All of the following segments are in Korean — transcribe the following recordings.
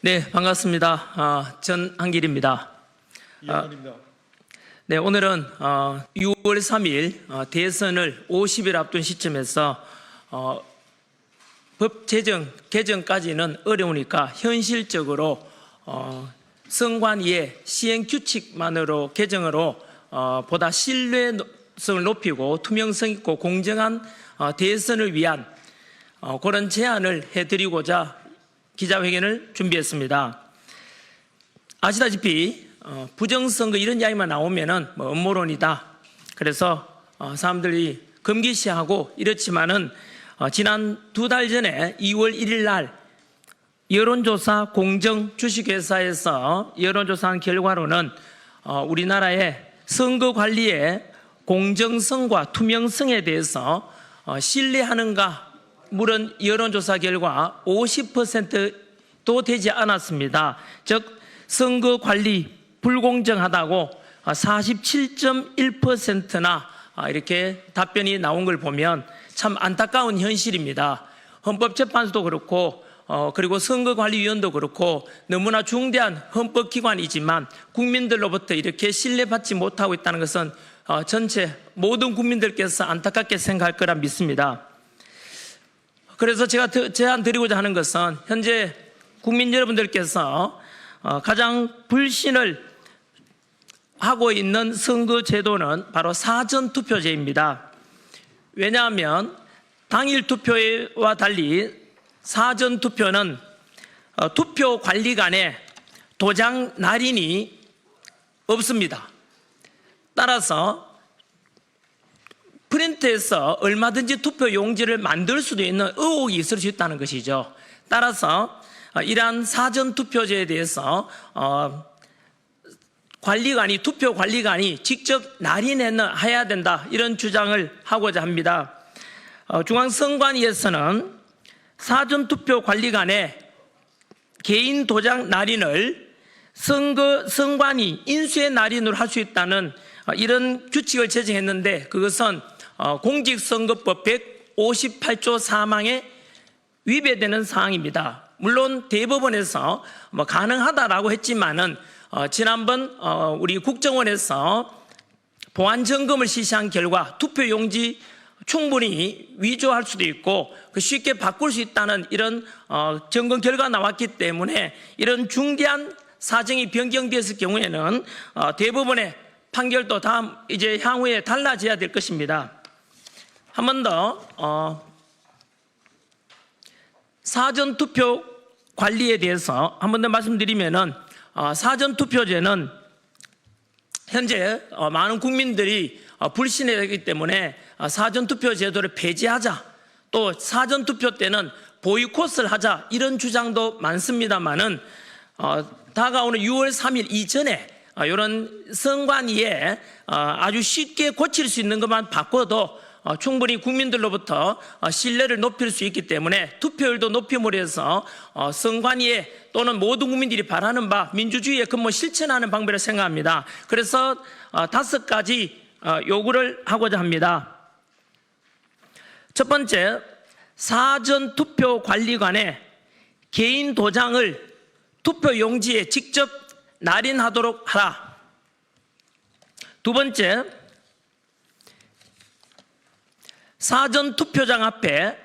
네, 반갑습니다. 전한길입니다. 이현원입니다. 네, 오늘은 6월 3일 대선을 50일 앞둔 시점에서 법 개정까지는 어려우니까 현실적으로 선관위의 시행 규칙만으로 개정으로 보다 신뢰성을 높이고 투명성 있고 공정한 대선을 위한 그런 제안을 해드리고자 기자회견을 준비했습니다. 아시다시피 부정선거 이런 이야기만 나오면은 음모론이다. 그래서 사람들이 금기시하고 이렇지만은 지난 2달 전에 2월 1일 날 여론조사 공정 주식회사에서 여론조사한 결과로는 우리나라의 선거 관리의 공정성과 투명성에 대해서 신뢰하는가 물은 여론조사 결과 50%도 되지 않았습니다. 즉 선거 관리 불공정하다고 47.1%나 이렇게 답변이 나온 걸 보면 참 안타까운 현실입니다. 헌법재판소도 그렇고 그리고 선거관리위원도 그렇고 너무나 중대한 헌법기관이지만 국민들로부터 이렇게 신뢰받지 못하고 있다는 것은 전체 모든 국민들께서 안타깝게 생각할 거라 믿습니다. 그래서 제가 제안 드리고자 하는 것은 현재 국민 여러분들께서 가장 불신을 하고 있는 선거제도는 바로 사전투표제입니다. 왜냐하면 당일 투표와 달리 사전투표는 투표관리관에 도장 날인이 없습니다. 따라서 프린트에서 얼마든지 투표 용지를 만들 수도 있는 의혹이 있을 수 있다는 것이죠. 따라서 이러한 사전투표제에 대해서 투표관리관이 직접 날인해야 된다 이런 주장을 하고자 합니다. 중앙선관위에서는 사전투표관리관의 개인 도장 날인을 선관위 인수의 날인으로 할 수 있다는 이런 규칙을 제정했는데 그것은 공직선거법 158조 4항에 위배되는 사항입니다. 물론 대법원에서 가능하다라고 했지만은 지난번 우리 국정원에서 보안 점검을 실시한 결과 투표용지 충분히 위조할 수도 있고 쉽게 바꿀 수 있다는 이런 점검 결과가 나왔기 때문에 이런 중대한 사정이 변경되었을 경우에는 대법원의 판결도 이제 향후에 달라져야 될 것입니다. 한 번 더 사전투표 관리에 대해서 한 번 더 말씀드리면은 사전투표제는 현재 많은 국민들이 불신하기 때문에 사전투표 제도를 폐지하자 또 사전투표 때는 보이콧을 하자 이런 주장도 많습니다만은 다가오는 6월 3일 이전에 이런 선관위에 아주 쉽게 고칠 수 있는 것만 바꿔도 충분히 국민들로부터 신뢰를 높일 수 있기 때문에 투표율도 높임으로 해서 선관위에 또는 모든 국민들이 바라는 바 민주주의의 근본 실천하는 방법을 생각합니다. 그래서 5가지 요구를 하고자 합니다. 첫 번째, 사전투표관리관에 개인 도장을 투표용지에 직접 날인하도록 하라. 두 번째, 사전투표장 앞에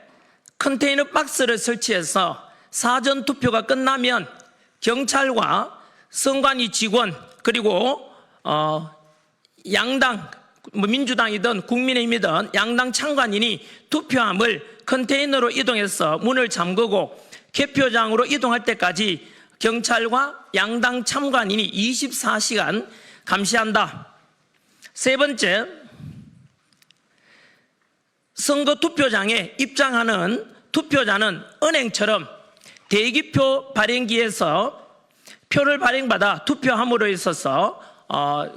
컨테이너 박스를 설치해서 사전투표가 끝나면 경찰과 선관위 직원 그리고 양당 민주당이든 국민의힘이든 양당 참관인이 투표함을 컨테이너로 이동해서 문을 잠그고 개표장으로 이동할 때까지 경찰과 양당 참관인이 24시간 감시한다. 세 번째, 선거 투표장에 입장하는 투표자는 은행처럼 대기표 발행기에서 표를 발행받아 투표함으로 있어서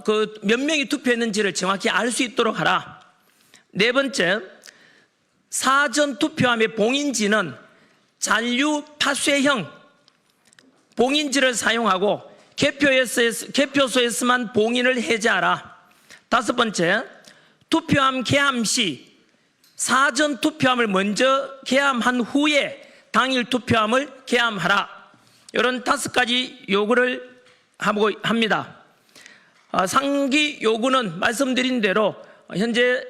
그 몇 명이 투표했는지를 정확히 알 수 있도록 하라. 네 번째, 사전 투표함의 봉인지는 잔류 파쇄형 봉인지를 사용하고 개표소에서만 봉인을 해제하라. 다섯 번째, 투표함 개함 시 사전 투표함을 먼저 개함한 후에 당일 투표함을 개함하라. 이런 5가지 요구를 하고 합니다. 상기 요구는 말씀드린 대로 현재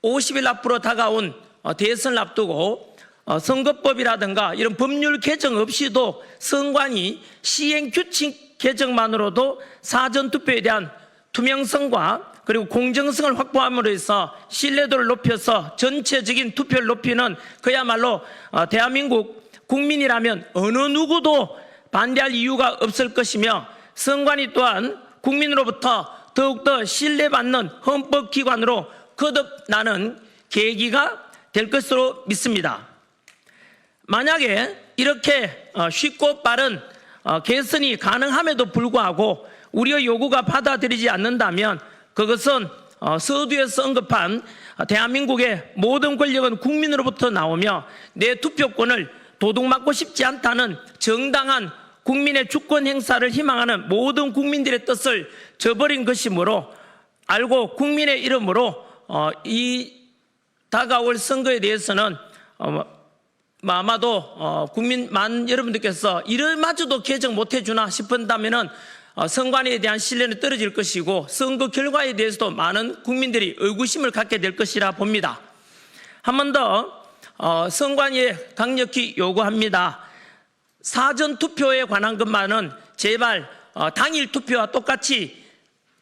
50일 앞으로 다가온 대선을 앞두고 선거법이라든가 이런 법률 개정 없이도 선관위 시행 규칙 개정만으로도 사전투표에 대한 투명성과 그리고 공정성을 확보함으로 해서 신뢰도를 높여서 전체적인 투표를 높이는 그야말로 대한민국 국민이라면 어느 누구도 반대할 이유가 없을 것이며 선관위 또한 국민으로부터 더욱더 신뢰받는 헌법기관으로 거듭나는 계기가 될 것으로 믿습니다. 만약에 이렇게 쉽고 빠른 개선이 가능함에도 불구하고 우리의 요구가 받아들이지 않는다면 그것은 서두에서 언급한 대한민국의 모든 권력은 국민으로부터 나오며 내 투표권을 도둑맞고 싶지 않다는 정당한 국민의 주권 행사를 희망하는 모든 국민들의 뜻을 저버린 것이므로 알고 국민의 이름으로 이 다가올 선거에 대해서는 아마도 국민 여러분들께서 이를마저도 개정 못해주나 싶은다면은 선관위에 대한 신뢰는 떨어질 것이고 선거 결과에 대해서도 많은 국민들이 의구심을 갖게 될 것이라 봅니다. 한 번 더 선관위에 강력히 요구합니다. 사전투표에 관한 것만은 제발 당일 투표와 똑같이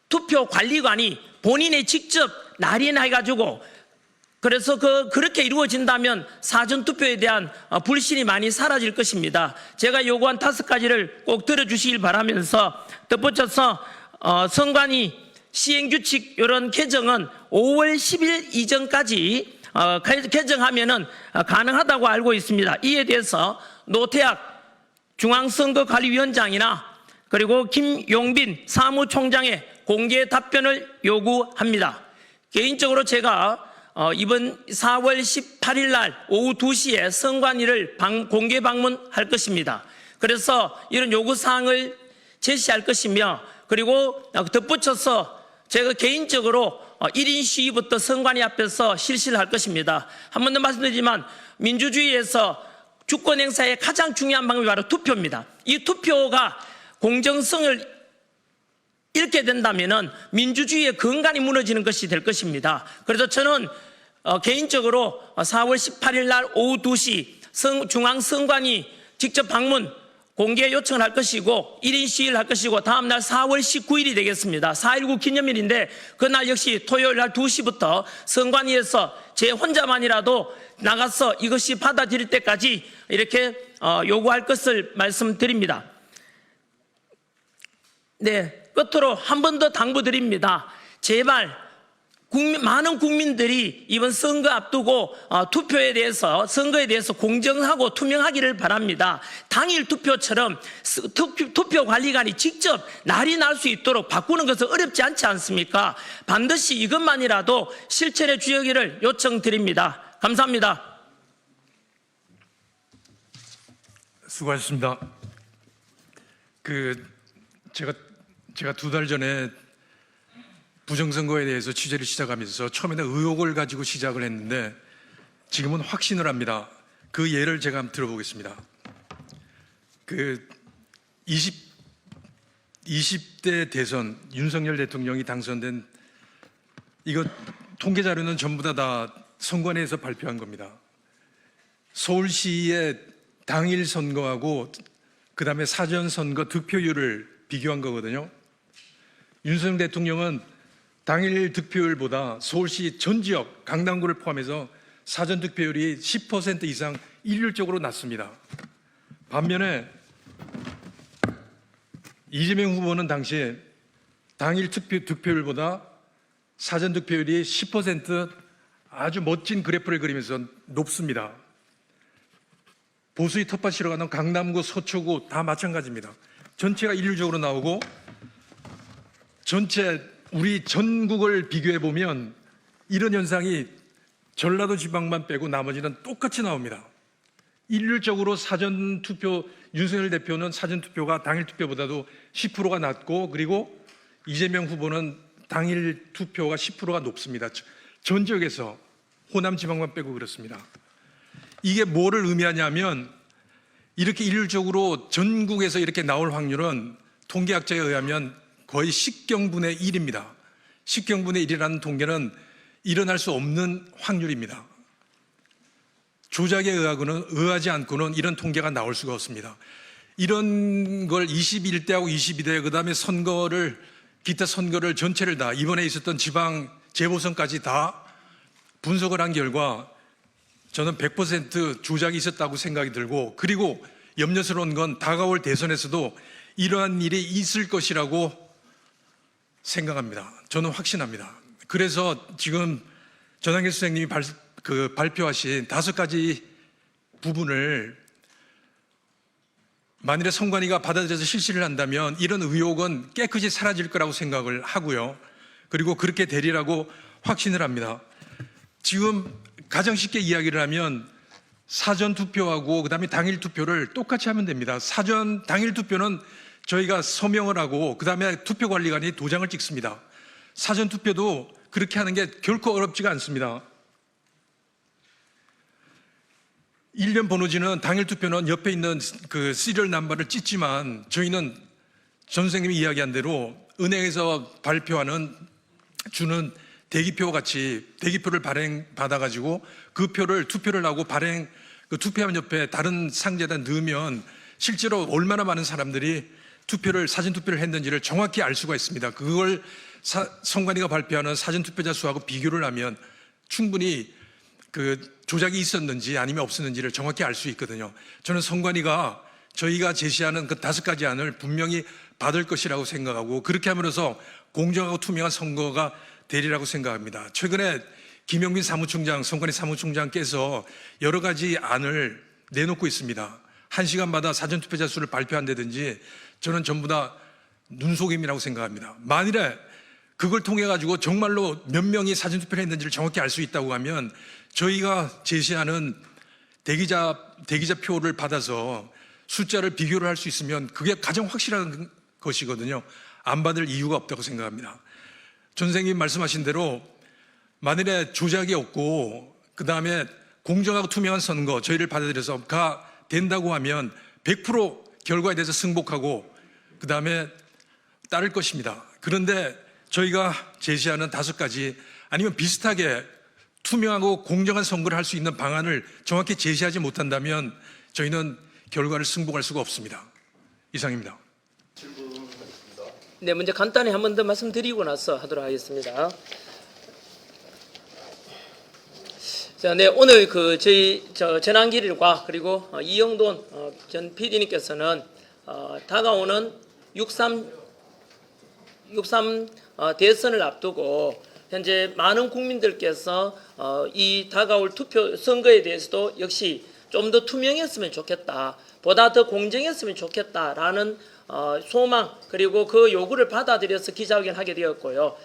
투표관리관이 본인이 직접 날인해가지고 그래서 그렇게 이루어진다면 사전투표에 대한 불신이 많이 사라질 것입니다. 제가 요구한 5가지를 꼭 들어주시길 바라면서 덧붙여서 선관위 시행규칙 이런 개정은 5월 10일 이전까지 개정하면은 가능하다고 알고 있습니다. 이에 대해서 노태학 중앙선거관리위원장이나 그리고 김용빈 사무총장의 공개 답변을 요구합니다. 개인적으로 제가 이번 4월 18일 날 오후 2시에 선관위를 공개 방문할 것입니다. 그래서 이런 요구사항을 제시할 것이며 그리고 덧붙여서 제가 개인적으로 1인 시위부터 선관위 앞에서 실시를 할 것입니다. 한 번 더 말씀드리지만 민주주의에서 주권 행사의 가장 중요한 방법이 바로 투표입니다. 이 투표가 공정성을 잃게 된다면은 민주주의의 근간이 무너지는 것이 될 것입니다. 그래서 저는 개인적으로 4월 18일 날 오후 2시 중앙선관위 직접 방문 공개 요청을 할 것이고 1인 시위를 할 것이고 다음 날 4월 19일이 되겠습니다. 4.19 기념일인데 그날 역시 토요일 날 2시부터 선관위에서 제 혼자만이라도 나가서 이것이 받아들일 때까지 이렇게 요구할 것을 말씀드립니다. 네, 끝으로 한 번 더 당부드립니다. 제발 많은 국민들이 이번 선거 앞두고 투표에 대해서 선거에 대해서 공정하고 투명하기를 바랍니다. 당일 투표처럼 투표 관리관이 직접 날이 날 수 있도록 바꾸는 것은 어렵지 않지 않습니까? 반드시 이것만이라도 실천해 주시기를 요청드립니다. 감사합니다. 수고하셨습니다. 제가 2달 전에 부정선거에 대해서 취재를 시작하면서 처음에는 의혹을 가지고 시작을 했는데 지금은 확신을 합니다. 그 예를 제가 한번 들어보겠습니다. 20대 대선 윤석열 대통령이 당선된 이거 통계 자료는 전부 다 선관위에서 발표한 겁니다. 서울시의 당일 선거하고 그 다음에 사전 선거 득표율을 비교한 거거든요. 윤석열 대통령은 당일 득표율보다 서울시 전 지역 강남구를 포함해서 사전 득표율이 10% 이상 일률적으로 낮습니다. 반면에 이재명 후보는 당시에 당일 득표율보다 사전 득표율이 10% 아주 멋진 그래프를 그리면서 높습니다. 보수의 텃밭이라고 하는 강남구, 서초구 다 마찬가지입니다. 전체가 일률적으로 나오고 전체 우리 전국을 비교해 보면 이런 현상이 전라도 지방만 빼고 나머지는 똑같이 나옵니다. 일률적으로 사전투표, 윤석열 대표는 사전투표가 당일 투표보다도 10%가 낮고 그리고 이재명 후보는 당일 투표가 10%가 높습니다. 전 지역에서 호남 지방만 빼고 그렇습니다. 이게 뭐를 의미하냐면 이렇게 일률적으로 전국에서 이렇게 나올 확률은 통계학자에 의하면 거의 10경분의 1입니다. 10경분의 1이라는 통계는 일어날 수 없는 확률입니다. 조작에 의하지 않고는 이런 통계가 나올 수가 없습니다. 이런 걸 21대하고 22대, 그 다음에 기타 선거를 전체를 다, 이번에 있었던 지방 재보선까지 다 분석을 한 결과 저는 100% 조작이 있었다고 생각이 들고, 그리고 염려스러운 건 다가올 대선에서도 이러한 일이 있을 것이라고 생각합니다. 저는 확신합니다. 그래서 지금 전한길 선생님이 발표하신 5가지 부분을 만일에 선관위가 받아들여서 실시를 한다면 이런 의혹은 깨끗이 사라질 거라고 생각을 하고요. 그리고 그렇게 되리라고 확신을 합니다. 지금 가장 쉽게 이야기를 하면 사전 투표하고 그다음에 당일 투표를 똑같이 하면 됩니다. 당일 투표는 저희가 서명을 하고 그다음에 투표관리관이 도장을 찍습니다. 사전 투표도 그렇게 하는 게 결코 어렵지가 않습니다. 1년 번호지는 당일 투표는 옆에 있는 그 시리얼 넘버를 찍지만 저희는 전 선생님이 이야기한 대로 은행에서 주는 대기표 같이 대기표를 받아가지고 그 표를 투표를 하고 그 투표함 옆에 다른 상자에다 넣으면 실제로 얼마나 많은 사람들이 사전 투표를 했는지를 정확히 알 수가 있습니다. 그걸 선관위가 발표하는 사전 투표자 수하고 비교를 하면 충분히 그 조작이 있었는지 아니면 없었는지를 정확히 알 수 있거든요. 저는 선관위가 저희가 제시하는 그 5가지 안을 분명히 받을 것이라고 생각하고 그렇게 함으로써 공정하고 투명한 선거가 되리라고 생각합니다. 최근에 김영민 선관위 사무총장께서 여러 가지 안을 내놓고 있습니다. 1시간마다 사전투표자 수를 발표한다든지 저는 전부 다 눈속임이라고 생각합니다. 만일에 그걸 통해 가지고 정말로 몇 명이 사전투표를 했는지를 정확히 알 수 있다고 하면 저희가 제시하는 대기자 표를 받아서 숫자를 비교를 할 수 있으면 그게 가장 확실한 것이거든요. 안 받을 이유가 없다고 생각합니다. 전 선생님 말씀하신 대로 만일에 조작이 없고 그 다음에 공정하고 투명한 선거 저희를 받아들여서 된다고 하면 100% 결과에 대해서 승복하고 그 다음에 따를 것입니다. 그런데 저희가 제시하는 5가지 아니면 비슷하게 투명하고 공정한 선거를 할 수 있는 방안을 정확히 제시하지 못한다면 저희는 결과를 승복할 수가 없습니다. 이상입니다. 네, 먼저 간단히 한 번 더 말씀드리고 나서 하도록 하겠습니다. 자, 네, 오늘 저희 전한길과 그리고 이영돈 전 PD님께서는 다가오는 6.3 대선을 앞두고 현재 많은 국민들께서 이 다가올 투표 선거에 대해서도 역시 좀 더 투명했으면 좋겠다, 보다 더 공정했으면 좋겠다라는 소망 그리고 그 요구를 받아들여서 기자회견을 하게 되었고요.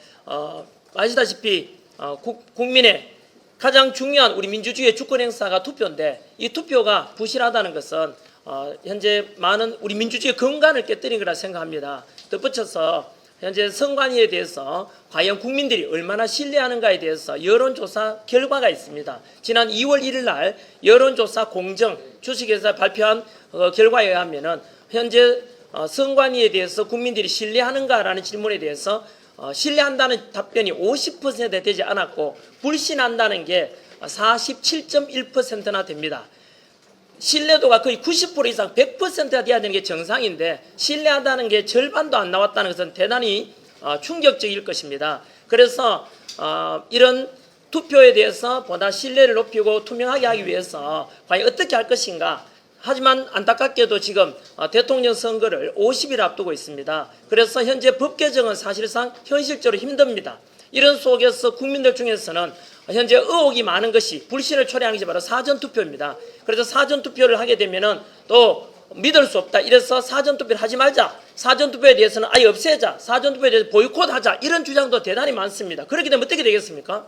아시다시피 국민의 가장 중요한 우리 민주주의의 주권 행사가 투표인데 이 투표가 부실하다는 것은 현재 많은 우리 민주주의의 근간을 깨뜨린 거라 생각합니다. 덧붙여서 현재 선관위에 대해서 과연 국민들이 얼마나 신뢰하는가에 대해서 여론조사 결과가 있습니다. 지난 2월 1일 날 여론조사 공정 주식회사 발표한 결과에 의하면은 현재 선관위에 대해서 국민들이 신뢰하는가라는 질문에 대해서 신뢰한다는 답변이 50% 되지 않았고 불신한다는 게 47.1%나 됩니다. 신뢰도가 거의 90% 이상 100%가 돼야 되는 게 정상인데 신뢰한다는 게 절반도 안 나왔다는 것은 대단히 충격적일 것입니다. 그래서 이런 투표에 대해서 보다 신뢰를 높이고 투명하게 하기 위해서 과연 어떻게 할 것인가. 하지만 안타깝게도 지금 대통령 선거를 50일 앞두고 있습니다. 그래서 현재 법 개정은 사실상 현실적으로 힘듭니다. 이런 속에서 국민들 중에서는 현재 의혹이 많은 것이 불신을 초래하는 것이 바로 사전투표입니다. 그래서 사전투표를 하게 되면은 또 믿을 수 없다. 이래서 사전투표를 하지 말자. 사전투표에 대해서는 아예 없애자. 사전투표에 대해서 보이콧하자. 이런 주장도 대단히 많습니다. 그렇게 되면 어떻게 되겠습니까?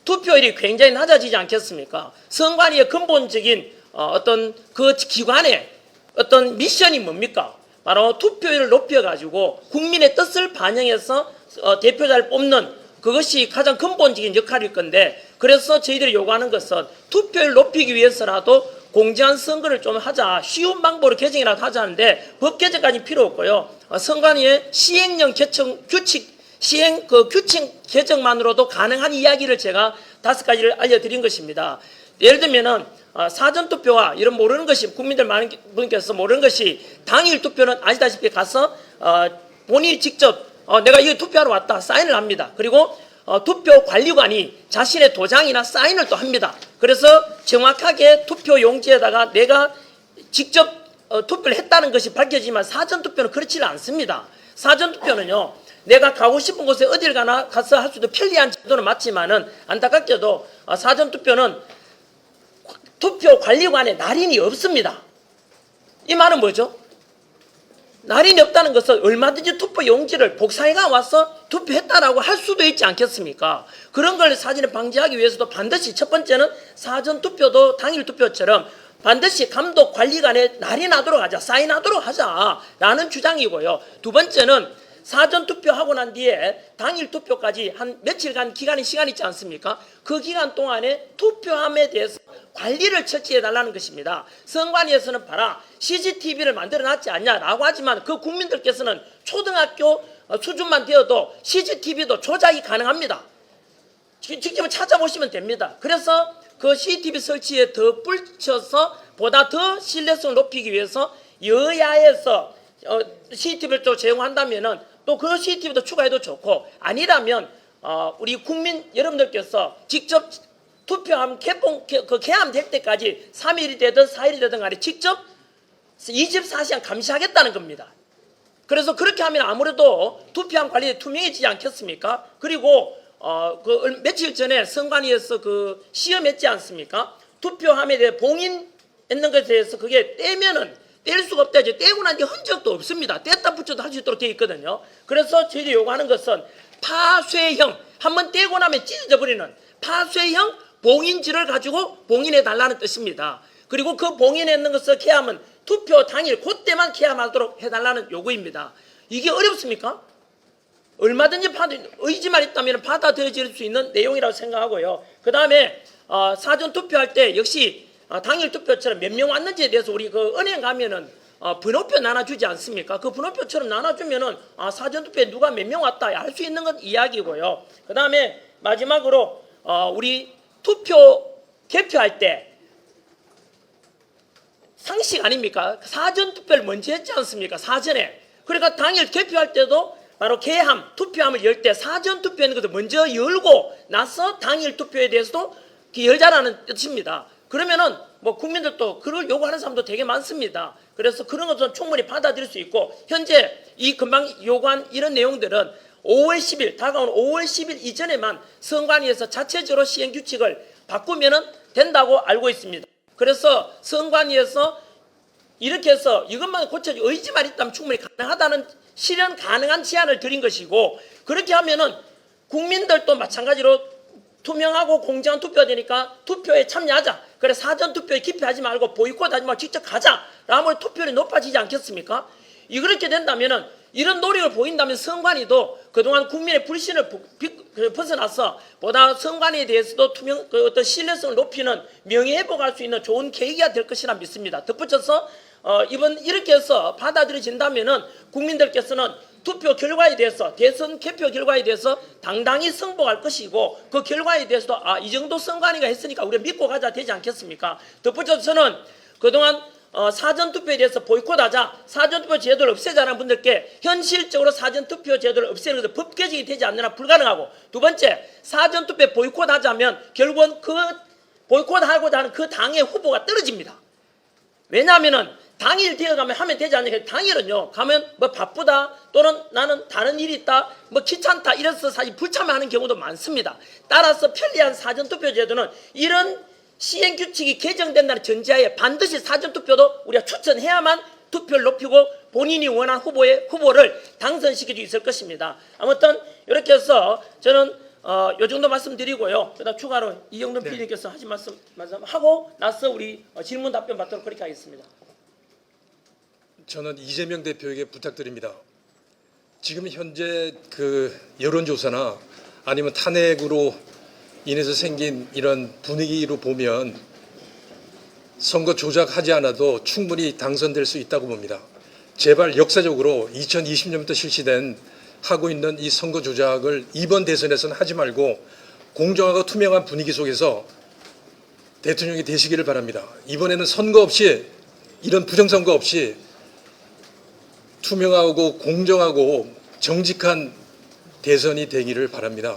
투표율이 굉장히 낮아지지 않겠습니까? 선관위의 근본적인 어떤 그 기관의 어떤 미션이 뭡니까? 바로 투표율을 높여가지고 국민의 뜻을 반영해서 대표자를 뽑는 그것이 가장 근본적인 역할일 건데 그래서 저희들이 요구하는 것은 투표율 높이기 위해서라도 공정한 선거를 좀 하자, 쉬운 방법으로 개정이라도 하자는데 법 개정까지 필요 없고요. 선관위의 시행령 개정 규칙 시행 규칙 개정만으로도 가능한 이야기를 제가 5가지를 알려드린 것입니다. 예를 들면은 사전투표와 이런 모르는 것이 국민들 많은 분께서 모르는 것이 당일 투표는 아시다시피 가서 본인이 직접 내가 이거 투표하러 왔다 사인을 합니다. 그리고 투표 관리관이 자신의 도장이나 사인을 또 합니다. 그래서 정확하게 투표 용지에다가 내가 직접 투표를 했다는 것이 밝혀지지만 사전투표는 그렇지는 않습니다. 사전투표는요, 내가 가고 싶은 곳에 어딜 가나 가서 할 수도 편리한 제도는 맞지만은 안타깝게도 사전투표는 투표 관리관에 날인이 없습니다. 이 말은 뭐죠? 날인이 없다는 것은 얼마든지 투표 용지를 복사해가 와서 투표했다라고 할 수도 있지 않겠습니까? 그런 걸 사전에 방지하기 위해서도 반드시 첫 번째는 사전투표도 당일 투표처럼 반드시 감독 관리관에 날인하도록 하자, 사인하도록 하자라는 주장이고요. 두 번째는 사전 투표하고 난 뒤에 당일 투표까지 한 며칠간 시간이 있지 않습니까? 그 기간 동안에 투표함에 대해서 관리를 철저히 해달라는 것입니다. 선관위에서는 봐라, CCTV를 만들어놨지 않냐라고 하지만 그 국민들께서는 초등학교 수준만 되어도 CCTV도 조작이 가능합니다. 직접 찾아보시면 됩니다. 그래서 그 CCTV 설치에 더 뿔쳐서 보다 더 신뢰성을 높이기 위해서 여야에서 CCTV를 또 제공한다면은 또 그 CCTV도 추가해도 좋고, 아니라면 우리 국민 여러분들께서 직접 투표함 개함될 때까지 3일이 되든 4일이 되든 간에 직접 24시간 감시하겠다는 겁니다. 그래서 그렇게 하면 아무래도 투표함 관리에 투명해지지 않겠습니까? 그리고 그 며칠 전에 선관위에서 그 시험했지 않습니까? 투표함에 대해 봉인했는 것에 대해서 그게 떼면은 뗄 수가 없다. 이제 떼고 난 뒤 흔적도 없습니다. 뗐다 붙여도 할 수 있도록 되어 있거든요. 그래서 저희들이 요구하는 것은 파쇄형, 한번 떼고 나면 찢어져 버리는 파쇄형 봉인지를 가지고 봉인해 달라는 뜻입니다. 그리고 그 봉인해 있는 것을 개함은 투표 당일 그때만 개함하도록 해달라는 요구입니다. 이게 어렵습니까? 얼마든지 의지만 있다면 받아들여질 수 있는 내용이라고 생각하고요. 그 다음에 사전 투표할 때 역시 당일 투표처럼 몇 명 왔는지에 대해서 우리 그 은행 가면은 번호표 나눠주지 않습니까? 그 번호표처럼 나눠주면은 사전 투표에 누가 몇 명 왔다 알 수 있는 건 이야기고요. 그 다음에 마지막으로 우리 투표 개표할 때 상식 아닙니까? 사전 투표를 먼저 했지 않습니까? 사전에. 그러니까 당일 개표할 때도 바로 개함, 투표함을 열 때 사전 투표하는 것을 먼저 열고 나서 당일 투표에 대해서도 열자라는 뜻입니다. 그러면은 뭐 국민들도 그걸 요구하는 사람도 되게 많습니다. 그래서 그런 것은 충분히 받아들일 수 있고, 현재 이 금방 요구한 이런 내용들은 5월 10일 다가오는 5월 10일 이전에만 선관위에서 자체적으로 시행 규칙을 바꾸면은 된다고 알고 있습니다. 그래서 선관위에서 이렇게 해서 이것만 고쳐지 의지만 있다면 충분히 가능하다는 실현 가능한 제안을 드린 것이고, 그렇게 하면은 국민들도 마찬가지로 투명하고 공정한 투표가 되니까 투표에 참여하자. 그래 사전 투표에 기피하지 말고 보이콧하지 말고 직접 가자. 라면 투표율이 높아지지 않겠습니까? 이렇게 된다면은 이런 노력을 보인다면 선관위도 그동안 국민의 불신을 벗어나서 보다 선관위에 대해서도 어떤 신뢰성을 높이는 명예회복할 수 있는 좋은 계기가 될 것이라 믿습니다. 덧붙여서 이번 이렇게 해서 받아들여진다면은 국민들께서는 투표 결과에 대해서 대선 개표 결과에 대해서 당당히 승복할 것이고, 그 결과에 대해서도 이 정도 선관위가 했으니까 우리가 믿고 가자 되지 않겠습니까? 덧붙여서 저는 그동안 사전투표에 대해서 보이콧하자, 사전투표 제도를 없애자라는 분들께 현실적으로 사전투표 제도를 없애는 것은 법 개정이 되지 않는 한 불가능하고, 두 번째 사전투표에 보이콧하자면 결국은 그 보이콧하고자 하는 그 당의 후보가 떨어집니다. 왜냐하면은 당일 되어가면 하면 되지 않냐. 당일은요 가면 뭐 바쁘다 또는 나는 다른 일이 있다 뭐 귀찮다 이래서 사실 불참하는 경우도 많습니다. 따라서 편리한 사전투표 제도는 이런 시행규칙이 개정된다는 전제하에 반드시 사전투표도 우리가 추천해야만 투표를 높이고 본인이 원하는 후보를 당선시킬 수 있을 것입니다. 아무튼 이렇게 해서 저는 요 정도 말씀드리고요. 그다음 추가로 이영돈 PD님께서 하신 말씀 하고 나서 우리 질문 답변 받도록 그렇게 하겠습니다. 저는 이재명 대표에게 부탁드립니다. 지금 현재 그 여론조사나 아니면 탄핵으로 인해서 생긴 이런 분위기로 보면 선거 조작하지 않아도 충분히 당선될 수 있다고 봅니다. 제발 역사적으로 2020년부터 실시된 하고 있는 이 선거 조작을 이번 대선에서는 하지 말고 공정하고 투명한 분위기 속에서 대통령이 되시기를 바랍니다. 이번에는 선거 없이, 이런 부정선거 없이 투명하고 공정하고 정직한 대선이 되기를 바랍니다.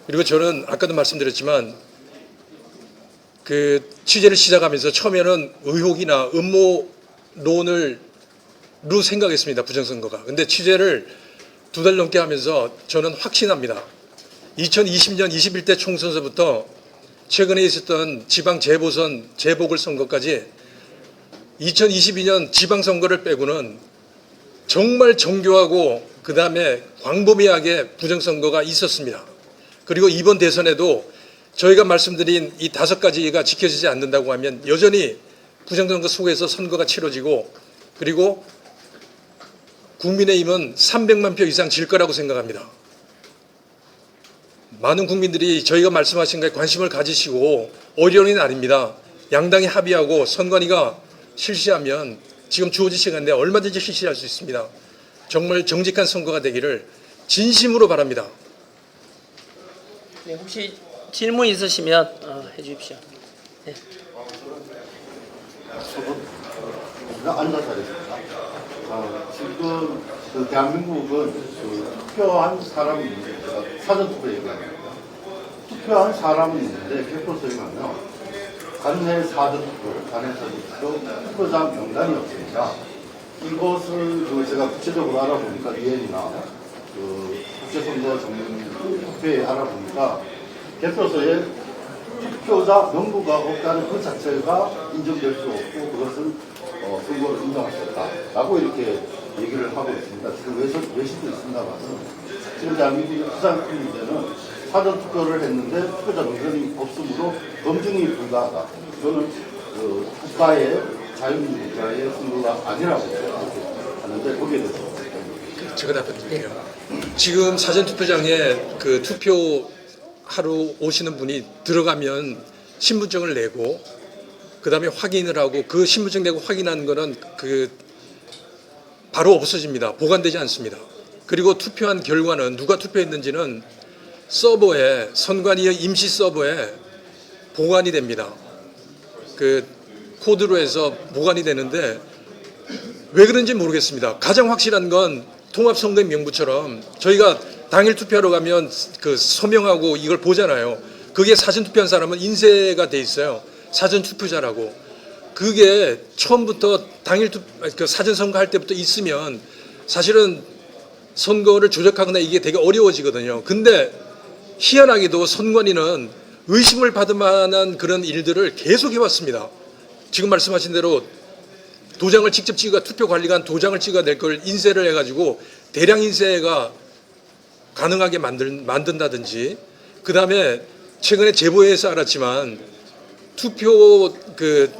그리고 저는 아까도 말씀드렸지만 그 취재를 시작하면서 처음에는 의혹이나 음모론을 생각했습니다. 부정선거가. 근데 취재를 2달 넘게 하면서 저는 확신합니다. 2020년 21대 총선서부터 최근에 있었던 지방 재보선, 재보궐선거까지 2022년 지방선거를 빼고는 정말 정교하고 그 다음에 광범위하게 부정선거가 있었습니다. 그리고 이번 대선에도 저희가 말씀드린 이 5가지가 지켜지지 않는다고 하면 여전히 부정선거 속에서 선거가 치러지고 그리고 국민의힘은 300만 표 이상 질 거라고 생각합니다. 많은 국민들이 저희가 말씀하신 것에 관심을 가지시고 어려운 일 아닙니다. 양당이 합의하고 선관위가 실시하면 지금 주어진 시간 내에 얼마든지 실시할 수 있습니다. 정말 정직한 선거가 되기를 진심으로 바랍니다. 네, 혹시 질문 있으시면 해주십시오. 네. 앉아서 하겠습니다. 지금 그 대한민국은 그 투표한 사람이 있는데 사전투표 얘기합니다. 투표한 사람이 있는데 개표소에 가면 관내 사전투표, 관내 사전투표, 투표자 명단이 없습니다. 이것을 제가 구체적으로 알아보니까 유엔이나 그 국제선거 정투표에 알아보니까 개표소에 투표자 명부가 없다는 그 자체가 인정될 수 없고 그것을 선거를 인정할 수 없다라고 이렇게 얘기를 하고 있습니다. 지금 외신도 있습니다만 지금 대한민국의 가장 큰 문제는 사전투표를 했는데 투표자 명단이 없으므로 검증이 불가하다. 저는 국가의 자유민주 국가의 선거가 아니라고 하는데 거기에 대해서 제가 답변드릴게요. 지금 사전투표장에 그 투표하러 오시는 분이 들어가면 신분증을 내고 그 다음에 확인을 하고 그 신분증 내고 확인하는 거는 그 바로 없어집니다. 보관되지 않습니다. 그리고 투표한 결과는 누가 투표했는지는 서버에 선관위의 임시 서버에 보관이 됩니다. 그 코드로 해서 보관이 되는데 왜 그런지 모르겠습니다. 가장 확실한 건 통합선거인 명부처럼 저희가 당일 투표하러 가면 그 서명하고 이걸 보잖아요. 그게 사전 투표한 사람은 인쇄가 돼 있어요. 사전 투표자라고. 그게 처음부터 당일 그 사전 선거 할 때부터 있으면 사실은 선거를 조작하거나 이게 되게 어려워지거든요. 근데 희한하게도 선관위는 의심을 받을 만한 그런 일들을 계속 해왔습니다. 지금 말씀하신 대로 도장을 직접 찍어 투표 관리관 도장을 찍어낼 걸 인쇄를 해가지고 대량 인쇄가 가능하게 만든다든지 그 다음에 최근에 제보에서 알았지만 투표 그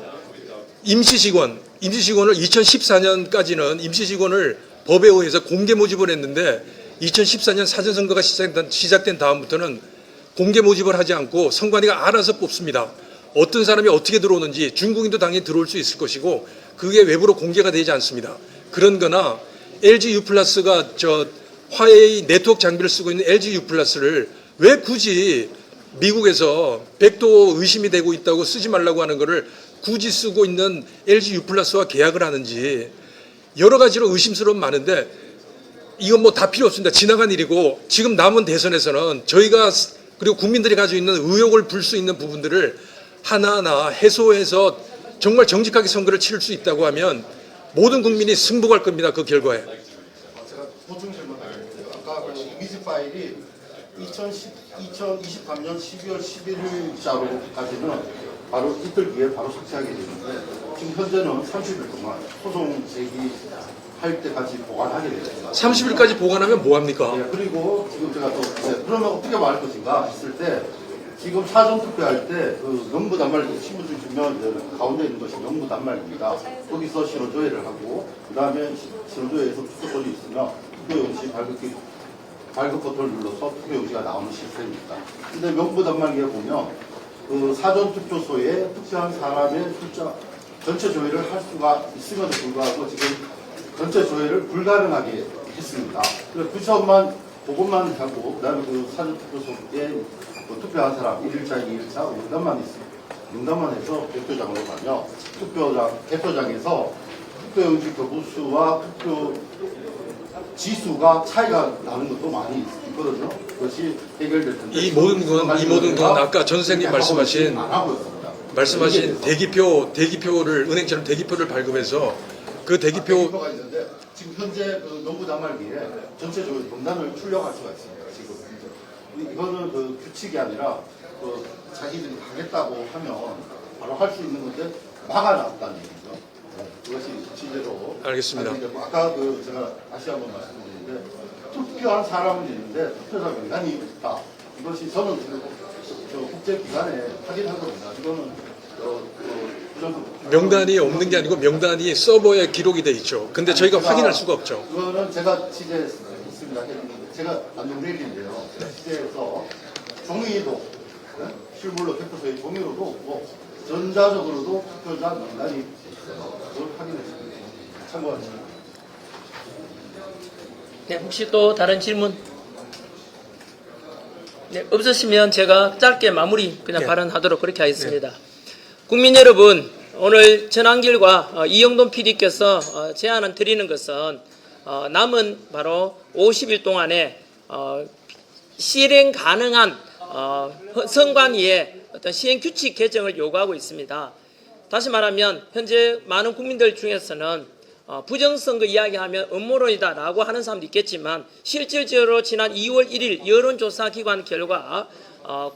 임시직원을 2014년까지는 임시직원을 법에 의해서 공개 모집을 했는데 2014년 사전선거가 시작된 다음부터는 공개 모집을 하지 않고 선관위가 알아서 뽑습니다. 어떤 사람이 어떻게 들어오는지 중국인도 당연히 들어올 수 있을 것이고 그게 외부로 공개가 되지 않습니다. 그런 거나 LG U+가 저 화웨이 네트워크 장비를 쓰고 있는 LG U+를 왜 굳이 미국에서 백도 의심이 되고 있다고 쓰지 말라고 하는 거를 굳이 쓰고 있는 LG U+와 계약을 하는지 여러 가지로 의심스러운 많은데 이건 뭐 다 필요 없습니다. 지나간 일이고 지금 남은 대선에서는 저희가 그리고 국민들이 가지고 있는 의혹을 불 수 있는 부분들을 하나하나 해소해서 정말 정직하게 선거를 치를 수 있다고 하면 모든 국민이 승복할 겁니다. 그 결과에. 제가 보충 질문드리는데요. 아까 그 이미지 파일이 2023년 12월 11일자로까지는 바로 이틀 뒤에 바로 삭제하게 되는데 지금 현재는 30일 동안 소송 제기할 때까지 보관하게 됩니다. 30일까지 보관하면 뭐합니까? 네, 그리고 지금 제가 또 그러면 어떻게 말할 것인가 했을 때 지금 사전 투표할 때 그 명부 단말 신분증 주면 가운데 있는 것이 명부 단말입니다. 거기서 신호조회를 하고 그 다음에 신호조회에서 투표권이 있으면 투표용지 발급 버튼을 눌러서 투표용지가 나오는 시스템입니다. 근데 명부 단말기에 보면 그 사전 투표소에 투표한 사람의 숫자 전체 조회를 할 수가 있음에도 불구하고 지금 전체 조회를 불가능하게 했습니다. 그래서 그것만 하고 그다음에 그 사전투표소에 그 투표한 사람 1일차, 2일차 명단만 있습니다. 명단만 해서 대표장으로 가며 대표장에서 투표용지 거부수와 투표 지수가 차이가 나는 것도 많이 있거든요. 그것이 해결될 텐데 이 모든 건 아까 전 선생님 말씀하신 대기표를 은행처럼 대기표를 발급해서 그 대기표가 있는데 지금 현재 그 농구 단말기에 전체적으로 명단을 출력할 수가 있습니다. 지금 현재 이거는 그 규칙이 아니라 그 자기들이 하겠다고 하면 바로 할 수 있는 건데 막아놨다는 얘기죠. 그것이 실제로 알겠습니다. 아까 그 제가 다시 한번 말씀드리는데 투표한 사람은 있는데 투표자 명단이 없다. 이것이 저는 저 국제기관에 확인한 겁니다. 이거는 명단이 없는 게 아니고 명단이 서버에 기록이 돼 있죠. 근데 저희가 확인할 수가 없죠. 그거는 제가 취재했습니다. 제가 안동레일인데요. 취재해서 종이도 실물로 대표소의 종이로도 없고 전자적으로도 투표자 명단이 있어요. 그걸 확인했습니다. 참고하시면. 네, 혹시 또 다른 질문? 네, 없으시면 제가 짧게 마무리 그냥 발언하도록 그렇게 하겠습니다. 국민 여러분, 오늘 전한길과 이영돈 PD께서 제안을 드리는 것은 남은 바로 50일 동안에 실행 가능한 선관위의 어떤 시행 규칙 개정을 요구하고 있습니다. 다시 말하면 현재 많은 국민들 중에서는 부정선거 이야기하면 음모론이다라고 하는 사람도 있겠지만 실질적으로 지난 2월 1일 여론조사 기관 결과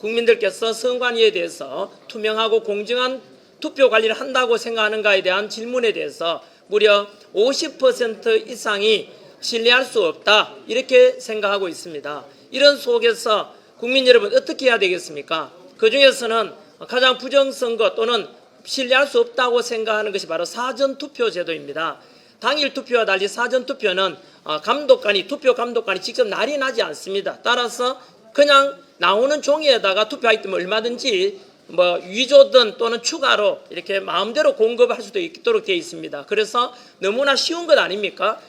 국민들께서 선관위에 대해서 투명하고 공정한 투표 관리를 한다고 생각하는가에 대한 질문에 대해서 무려 50% 이상이 신뢰할 수 없다 이렇게 생각하고 있습니다. 이런 속에서 국민 여러분 어떻게 해야 되겠습니까? 그 중에서는 가장 부정선거 또는 신뢰할 수 없다고 생각하는 것이 바로 사전투표 제도입니다. 당일 투표와 달리 사전투표는 투표 감독관이 직접 날인하지 않습니다. 따라서 그냥 나오는 종이에다가 투표하기 때문에 얼마든지 위조든 또는 추가로 이렇게 마음대로 공급할 수도 있도록 되어 있습니다. 그래서 너무나 쉬운 것 아닙니까?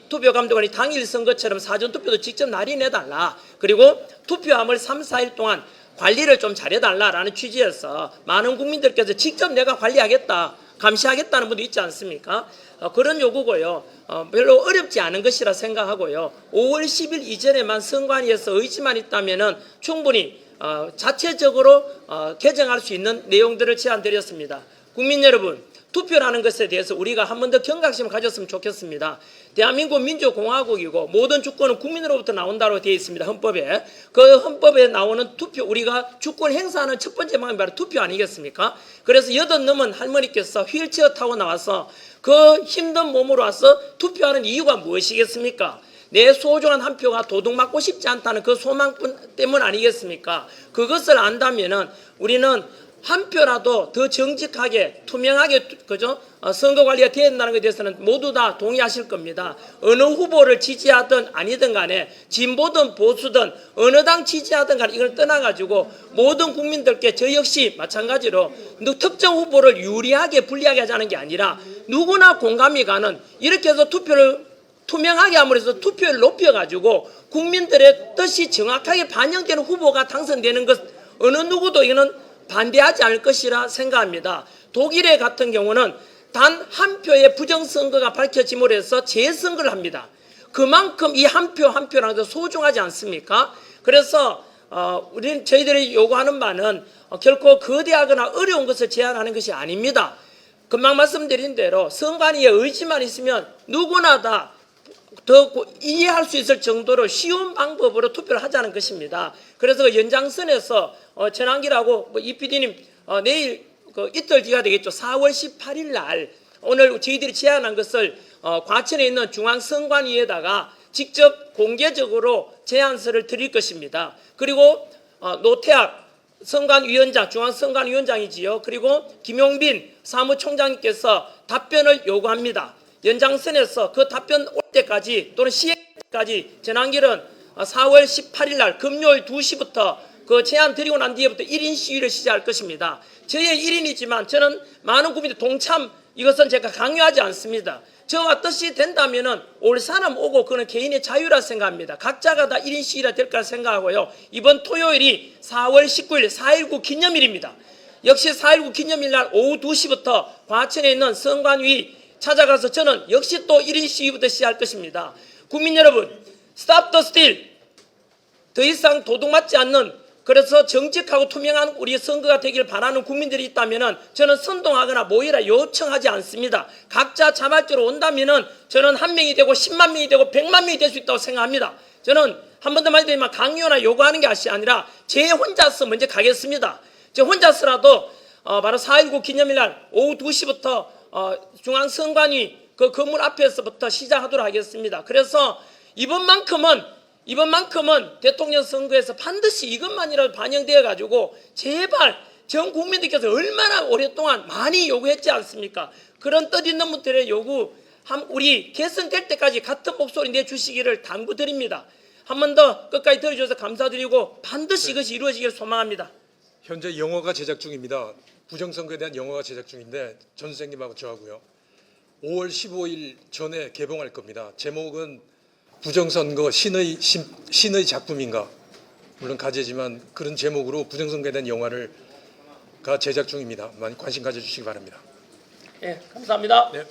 투표 감독관이 당일 선거처럼 사전투표도 직접 날인해달라. 그리고 투표함을 3, 4일 동안 관리를 좀 잘해달라라는 취지에서 많은 국민들께서 직접 내가 관리하겠다, 감시하겠다는 분도 있지 않습니까? 그런 요구고요. 별로 어렵지 않은 것이라 생각하고요. 5월 10일 이전에만 선관위에서 의지만 있다면은 충분히 자체적으로 개정할 수 있는 내용들을 제안드렸습니다. 국민 여러분, 투표라는 것에 대해서 우리가 한 번 더 경각심을 가졌으면 좋겠습니다. 대한민국 민주공화국이고 모든 주권은 국민으로부터 나온다고 되어 있습니다. 헌법에. 그 헌법에 나오는 투표, 우리가 주권 행사하는 첫 번째 방법이 바로 투표 아니겠습니까? 그래서 80 넘은 할머니께서 휠체어 타고 나와서 그 힘든 몸으로 와서 투표하는 이유가 무엇이겠습니까? 내 소중한 한 표가 도둑맞고 싶지 않다는 그 소망 때문 아니겠습니까? 그것을 안다면은 우리는 한 표라도 더 정직하게 투명하게 선거 관리가 되어야 된다는 것에 대해서는 모두 다 동의하실 겁니다. 어느 후보를 지지하든 아니든 간에 진보든 보수든 어느 당 지지하든 간에 이걸 떠나가지고 모든 국민들께 저 역시 마찬가지로 특정 후보를 유리하게 불리하게 하자는 게 아니라 누구나 공감이 가는 이렇게 해서 투표를 투명하게 함으로써 투표율을 높여가지고 국민들의 뜻이 정확하게 반영되는 후보가 당선되는 것 어느 누구도 이거는 반대하지 않을 것이라 생각합니다. 독일의 같은 경우는 단 한 표의 부정선거가 밝혀짐으로 해서 재선거를 합니다. 그만큼 이 한 표 한 표라는 것도 소중하지 않습니까? 그래서 저희들이 요구하는 바는 결코 거대하거나 어려운 것을 제안하는 것이 아닙니다. 금방 말씀드린 대로 선관위의 의지만 있으면 누구나 다 더 이해할 수 있을 정도로 쉬운 방법으로 투표를 하자는 것입니다. 그래서 그 연장선에서 전한길하고 이 PD님 내일 이틀 뒤가 되겠죠. 4월 18일 날 오늘 저희들이 제안한 것을 과천에 있는 중앙선관위에다가 직접 공개적으로 제안서를 드릴 것입니다. 그리고 노태학 선관위원장, 중앙선관위원장이지요. 그리고 김용빈 사무총장님께서 답변을 요구합니다. 연장선에서 그 답변 올 때까지 또는 시행 때까지 전한길은 4월 18일 날 금요일 2시부터 그 제안 드리고 난 뒤에부터 1인 시위를 시작할 것입니다. 저의 1인이지만 저는 많은 국민들 동참 이것은 제가 강요하지 않습니다. 저와 뜻이 된다면은 올 사람 오고 그는 개인의 자유라 생각합니다. 각자가 다 1인 시위라 될 거라 생각하고요. 이번 토요일이 4월 19일 4.19 기념일입니다. 역시 4.19 기념일 날 오후 2시부터 과천에 있는 선관위 찾아가서 저는 역시 또 1인 시위부터 시작할 것입니다. 국민 여러분, Stop the Steal. 더 이상 도둑맞지 않는, 그래서 정직하고 투명한 우리 선거가 되길 바라는 국민들이 있다면 저는 선동하거나 모이라 요청하지 않습니다. 각자 자발적으로 온다면 저는 1명이 되고 10만 명이 되고 100만 명이 될 수 있다고 생각합니다. 저는 한 번 더 말씀드리면 강요나 요구하는 게 아니라 제 혼자서 먼저 가겠습니다. 저 혼자서라도 바로 4.19 기념일날 오후 2시부터 중앙선관위 그 건물 앞에서부터 시작하도록 하겠습니다. 그래서 이번만큼은 대통령 선거에서 반드시 이것만이라도 반영되어 가지고 제발 전 국민들께서 얼마나 오랫동안 많이 요구했지 않습니까? 그런 뜻있는 분들의 요구 우리 개선될 때까지 같은 목소리 내주시기를 당부드립니다. 한 번 더 끝까지 들어주셔서 감사드리고 반드시 이것이 이루어지기를 소망합니다. 현재 영화가 제작 중입니다. 부정선거에 대한 영화가 제작 중인데 전 선생님하고 저하고요. 5월 15일 전에 개봉할 겁니다. 제목은 부정선거 신의 작품인가? 물론 가제지만 그런 제목으로 부정선거에 대한 영화가 제작 중입니다. 많이 관심 가져주시기 바랍니다. 예, 감사합니다. 네.